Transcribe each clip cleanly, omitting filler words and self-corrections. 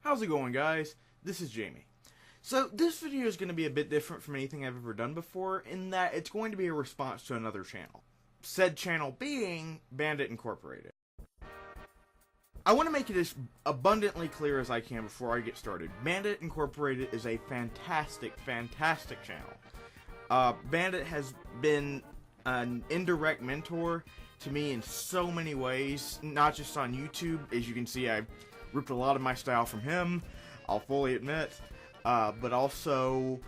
How's it going, guys? This is Jamie. So this video is going to be a bit different from anything I've ever done before in that it's going to be a response to another channel. Said channel being Bandit Incorporated. I want to make it as abundantly clear as I can before I get started. Bandit Incorporated is a fantastic channel. Bandit has been an indirect mentor to me in so many ways, not just on YouTube. As you can see, I ripped a lot of my style from him, I'll fully admit, but also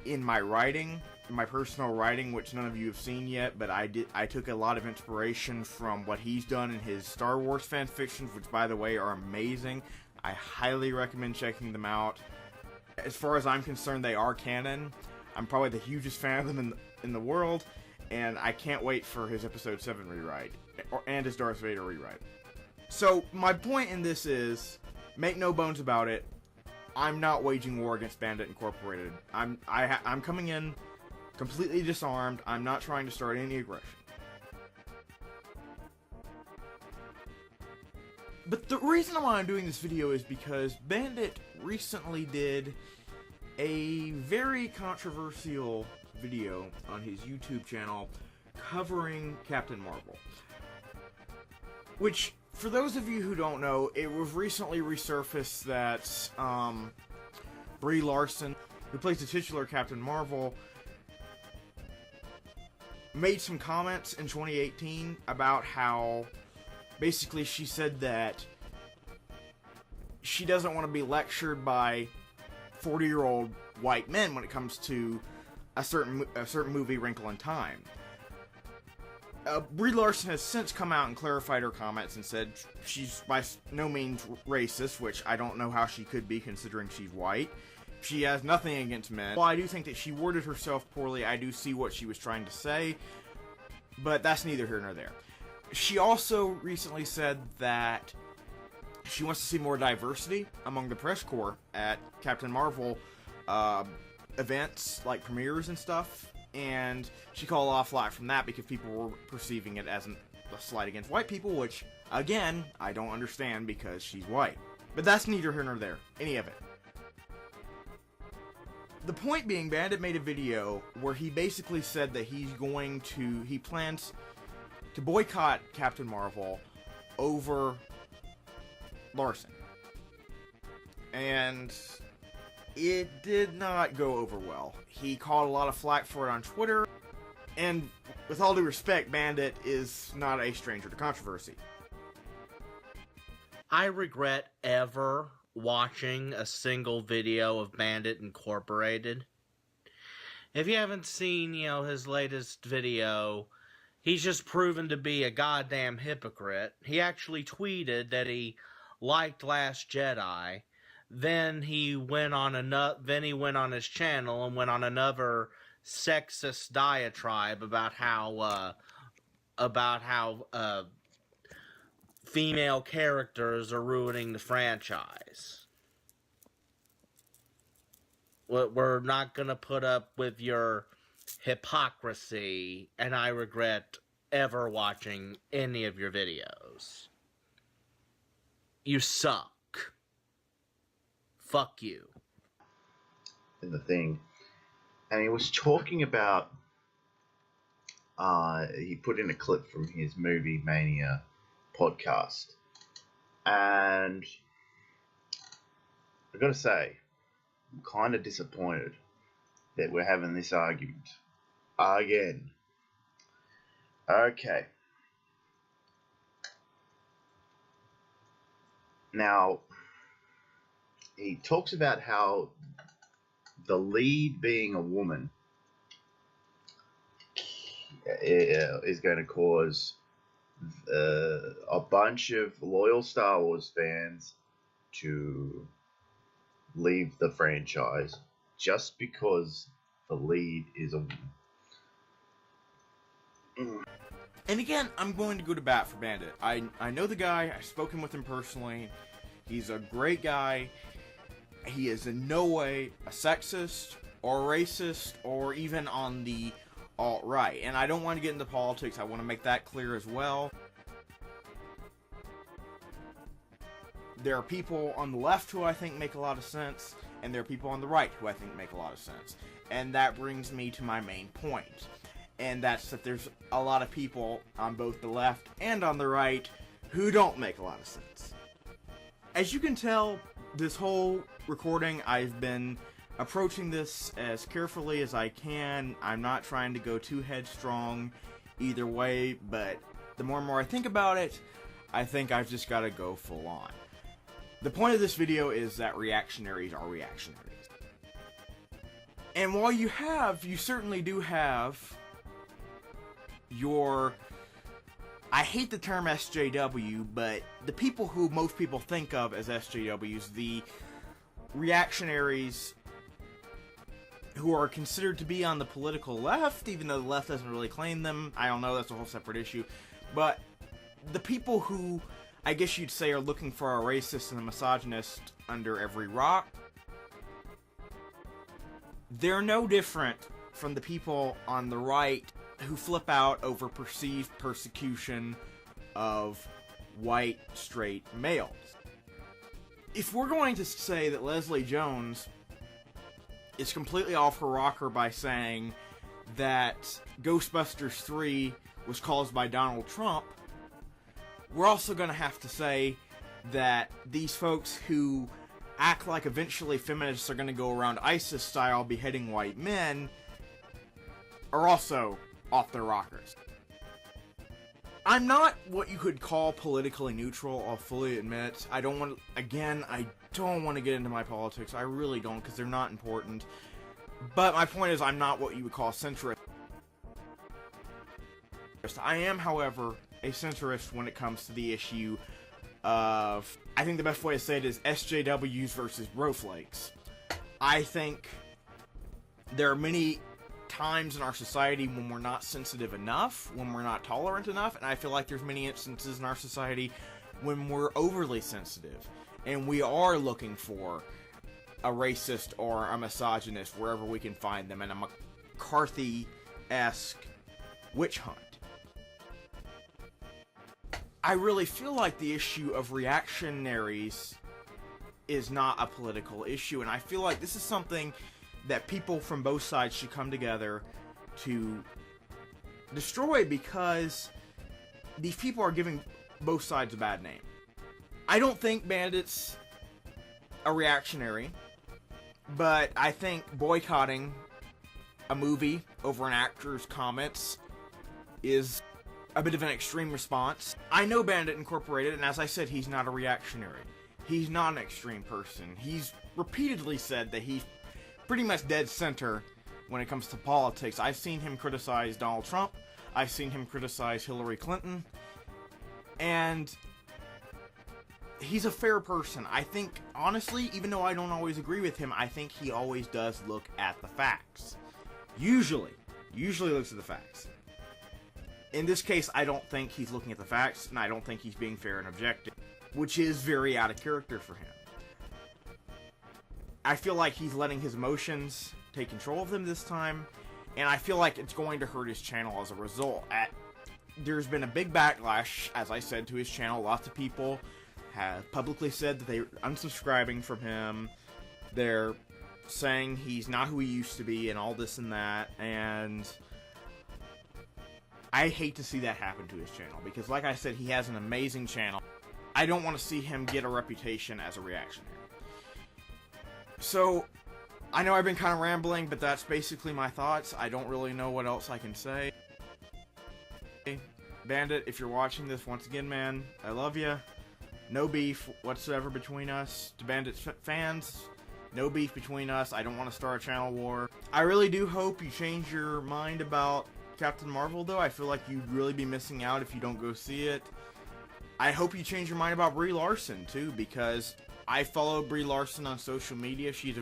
in my writing, my personal writing, which none of you have seen yet, but I took a lot of inspiration from what he's done in his Star Wars fan fictions, which by the way are amazing. I highly recommend checking them out. As far as I'm concerned, they are canon. I'm probably the hugest fan of them in the world, and I can't wait for his Episode 7 rewrite, and his Darth Vader rewrite. So, my point in this is, make no bones about it, I'm not waging war against Bandit Incorporated. I'm coming in completely disarmed. I'm not trying to start any aggression. But the reason why I'm doing this video is because Bandit recently did a very controversial video on his YouTube channel covering Captain Marvel. Which, for those of you who don't know, it was recently resurfaced that Brie Larson, who plays the titular Captain Marvel, made some comments in 2018 about how basically she said that she doesn't want to be lectured by 40-year-old white men when it comes to a certain movie, Wrinkle in Time. Brie Larson has since come out and clarified her comments and said she's by no means racist, which I don't know how she could be considering she's white. She has nothing against men. While I do think that she worded herself poorly, I do see what she was trying to say, but that's neither here nor there. She also recently said that she wants to see more diversity among the press corps at Captain Marvel events, like premieres and stuff. And she called off flack from that because people were perceiving it as a slight against white people, which, again, I don't understand because she's white. But that's neither here nor there, any of it. The point being, Bandit made a video where he basically said that he plans to boycott Captain Marvel over Larson. And it did not go over well. He caught a lot of flack for it on Twitter, and with all due respect, Bandit is not a stranger to controversy. I regret ever watching a single video of Bandit Incorporated. If you haven't seen, his latest video, he's just proven to be a goddamn hypocrite. He actually tweeted that he liked Last Jedi. Then he went on his channel and went on another sexist diatribe about how female characters are ruining the franchise. We're not gonna put up with your hypocrisy, and I regret ever watching any of your videos. You suck. Fuck you. In the thing, and he was talking about he put in a clip from his Movie Mania podcast, and I gotta say, I'm kind of disappointed that we're having this argument again. Okay, now he talks about how the lead being a woman is going to cause a bunch of loyal Star Wars fans to leave the franchise just because the lead is a woman. And again, I'm going to go to bat for Bandit. I know the guy, I've spoken with him personally. He's a great guy. He is in no way a sexist or racist or even on the alt-right. And I don't want to get into politics. I want to make that clear as well. There are people on the left who I think make a lot of sense, and there are people on the right who I think make a lot of sense. And that brings me to my main point. And that's that there's a lot of people on both the left and on the right who don't make a lot of sense. As you can tell, this whole recording, I've been approaching this as carefully as I can. I'm not trying to go too headstrong either way, but the more and more I think about it, I think I've just got to go full on. The point of this video is that reactionaries are reactionaries. And while you certainly do have your, I hate the term SJW, but the people who most people think of as SJWs, the reactionaries who are considered to be on the political left, even though the left doesn't really claim them. I don't know, that's a whole separate issue. But the people who, I guess you'd say, are looking for a racist and a misogynist under every rock, they're no different from the people on the right who flip out over perceived persecution of white, straight males. If we're going to say that Leslie Jones is completely off her rocker by saying that Ghostbusters 3 was caused by Donald Trump, we're also going to have to say that these folks who act like eventually feminists are going to go around ISIS-style beheading white men are also off their rockers. I'm not what you could call politically neutral, I'll fully admit. I don't want to get into my politics. I really don't, because they're not important. But my point is, I'm not what you would call centrist. I am, however, a centrist when it comes to the issue of, I think the best way to say it is SJWs versus broflakes. I think there are many times in our society when we're not sensitive enough, when we're not tolerant enough, and I feel like there's many instances in our society when we're overly sensitive, and we are looking for a racist or a misogynist wherever we can find them in a McCarthy-esque witch hunt. I really feel like the issue of reactionaries is not a political issue, and I feel like this is something that people from both sides should come together to destroy, because these people are giving both sides a bad name. I don't think Bandit's a reactionary, but I think boycotting a movie over an actor's comments is a bit of an extreme response. I know Bandit Incorporated, and as I said, he's not a reactionary. He's not an extreme person. He's repeatedly said that he's pretty much dead center when it comes to politics. I've seen him criticize Donald Trump. I've seen him criticize Hillary Clinton. And he's a fair person. I think, honestly, even though I don't always agree with him, I think he always does look at the facts. Usually looks at the facts. In this case, I don't think he's looking at the facts, and I don't think he's being fair and objective, which is very out of character for him. I feel like he's letting his emotions take control of him this time, and I feel like it's going to hurt his channel as a result. There's been a big backlash, as I said, to his channel. Lots of people have publicly said that they're unsubscribing from him. They're saying he's not who he used to be and all this and that, and I hate to see that happen to his channel, because like I said, he has an amazing channel. I don't want to see him get a reputation as a reactionary. So, I know I've been kind of rambling, but that's basically my thoughts. I don't really know what else I can say. Bandit, if you're watching this, once again, man, I love you. No beef whatsoever between us. To Bandit fans, no beef between us. I don't want to start a channel war. I really do hope you change your mind about Captain Marvel, though. I feel like you'd really be missing out if you don't go see it. I hope you change your mind about Brie Larson, too, because I follow Brie Larson on social media. She's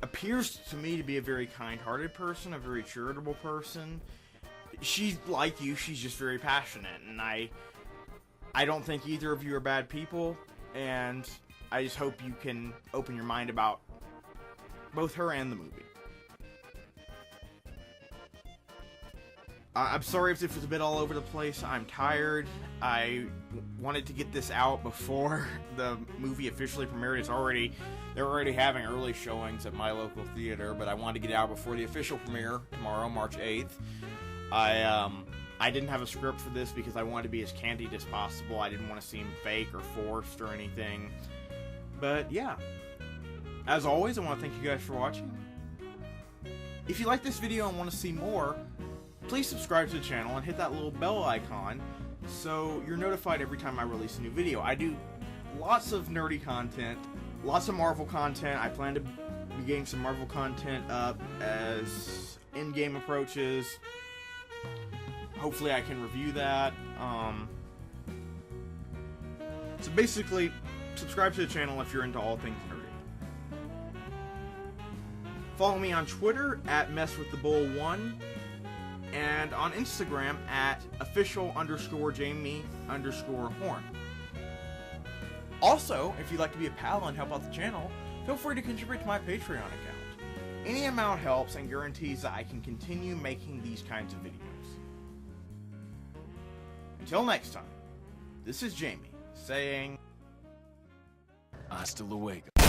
appears to me to be a very kind-hearted person, a very charitable person. She's like you, she's just very passionate, and I don't think either of you are bad people, and I just hope you can open your mind about both her and the movie. I'm sorry if this was a bit all over the place. I'm tired. I wanted to get this out before the movie officially premiered. They're already having early showings at my local theater, but I wanted to get it out before the official premiere tomorrow, March 8th. I didn't have a script for this because I wanted to be as candid as possible. I didn't want to seem fake or forced or anything. But yeah, as always, I want to thank you guys for watching. If you like this video and want to see more, please subscribe to the channel and hit that little bell icon so you're notified every time I release a new video. I do lots of nerdy content, lots of Marvel content. I plan to be getting some Marvel content up as Endgame approaches. Hopefully I can review that. So basically, subscribe to the channel if you're into all things nerdy. Follow me on Twitter at messwiththebull1 and on Instagram at official_Jamie_Horn. Also, if you'd like to be a pal and help out the channel, feel free to contribute to my Patreon account. Any amount helps and guarantees that I can continue making these kinds of videos. Until next time, this is Jamie saying, Hasta luego.